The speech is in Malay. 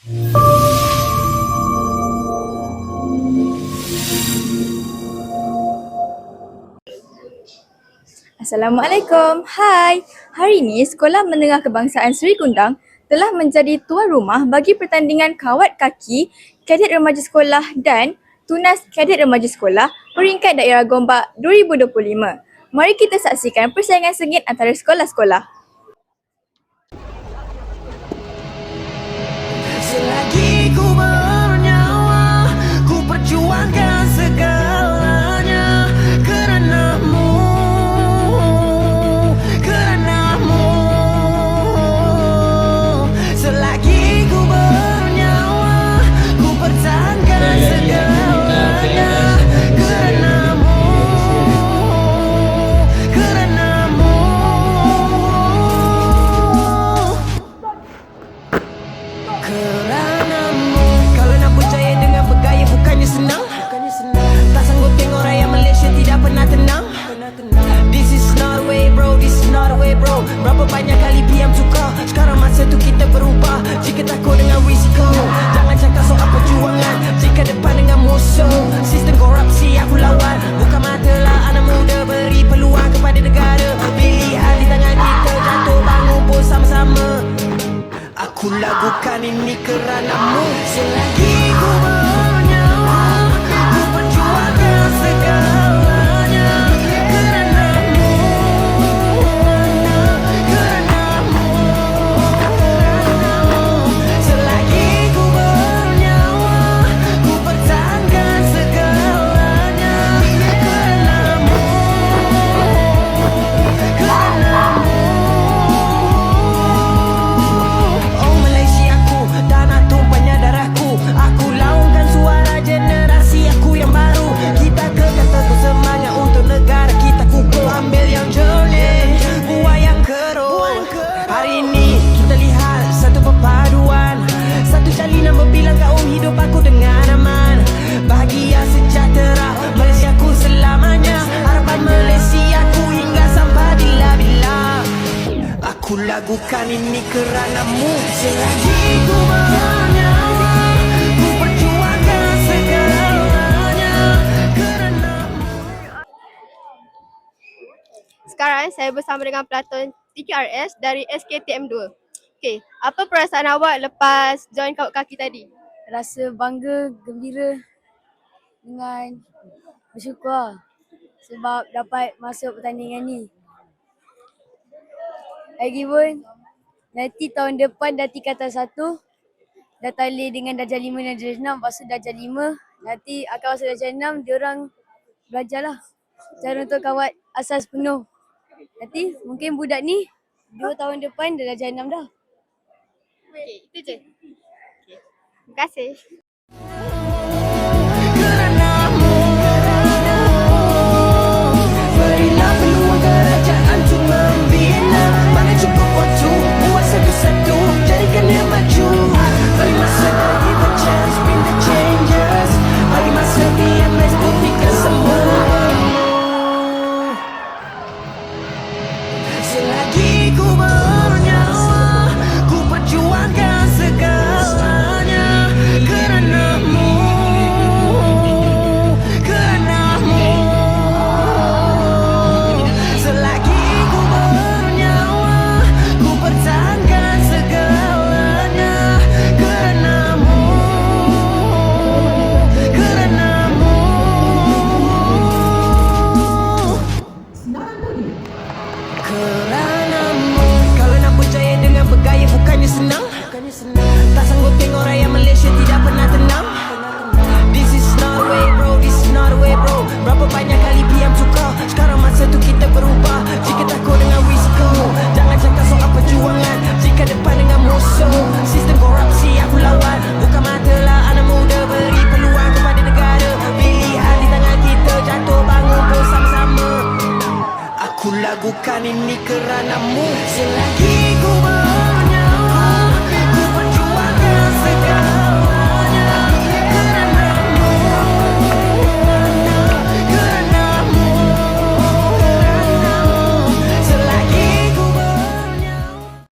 Assalamualaikum. Hai. Hari ini Sekolah Menengah Kebangsaan Seri Kundang telah menjadi tuan rumah bagi pertandingan kawat kaki Kadet Remaja Sekolah dan Tunas Kadet Remaja Sekolah peringkat daerah Gombak 2025. Mari kita saksikan persaingan sengit antara sekolah-sekolah. Selagi ku bernyawa, ku perjuangkan segalanya keranamu, keranamu. Selagi ku bernyawa, ku pertahankan segalanya keranamu, keranamu. Keranamu, kalau nak berjaya dengan bergaya bukannya senang. Tak sanggup tengok rakyat Malaysia tidak pernah tenang. This is not a way bro, this is not a way bro. Berapa banyak kali PM tukar, sekarang masa tu kita berubah. Jika takut dengan risiko, jangan cakap soal perjuangan. Jika depan dengan musuh, sistem korupsi aku lawan. Buka matalah anak muda, beri peluang kepada negara. Pilihan di tangan kita, jatuh bangun pun sama-sama. Aku lakukan ini keranamu. Selagi ku bernyawa, ku perjuangkan segalanya keranamu, keranamu. Selagi ku bernyawa, ku pertahankan segalanya keranamu, keranamu. Oh Malaysiaku, tanah tumpahnya darahku. Aku laungkan suara generasi aku yang baru. Kita kekal teguh semangat untuk negara kita. Kukuh ambil yang jernih, buah yang keruh. Hari ini kita lihat satu perpaduan, satu jalinan berbilang kaum hidup aku dengan aman. Bahagia sejahtera Malaysiaku selamanya. Harapan Malaysiaku hingga sampai bila-bila. Aku lakukan ini keranamu. Selagi ku bernyawa, ku perjuangkan segalanya keranamu. Sekarang saya bersama dengan pelantun TQRS dari SKTM 2. Okey, apa perasaan awak lepas join kawat kaki tadi? Rasa bangga, gembira dengan bersyukur sebab dapat masuk pertandingan ni. Lagipun nanti tahun depan dah tingkatan 1 dah talih dengan darjah 5 dan darjah 6. Lepas tu darjah 5 nanti akan masuk darjah 6, diorang belajarlah cara untuk kawat asas penuh. Nanti mungkin budak ni 2 tahun depan dah darjah 6 dah. Okey, itu je. Okey. Terima kasih. Keranamu, berilah peluang kerajaan untuk membina. Mana cukup waktu buat satu-satu, jadikan dia maju. Bagi masa, give a chance, bring the changes. Bagi masa BMS buktikan semuamu. Selagi ku bernyawa, ku perjuangkan segalanya keranamu, keranamu. Selagi ku bernyawa, ku pertahankan segalanya keranamu, keranamu. Keranamu, kalau nak berjaya dengan bergaya bukannya senang. Tak sanggup tengok rakyat Malaysia tidak pernah tenang. This is not a way bro, this is not a way bro. Berapa banyak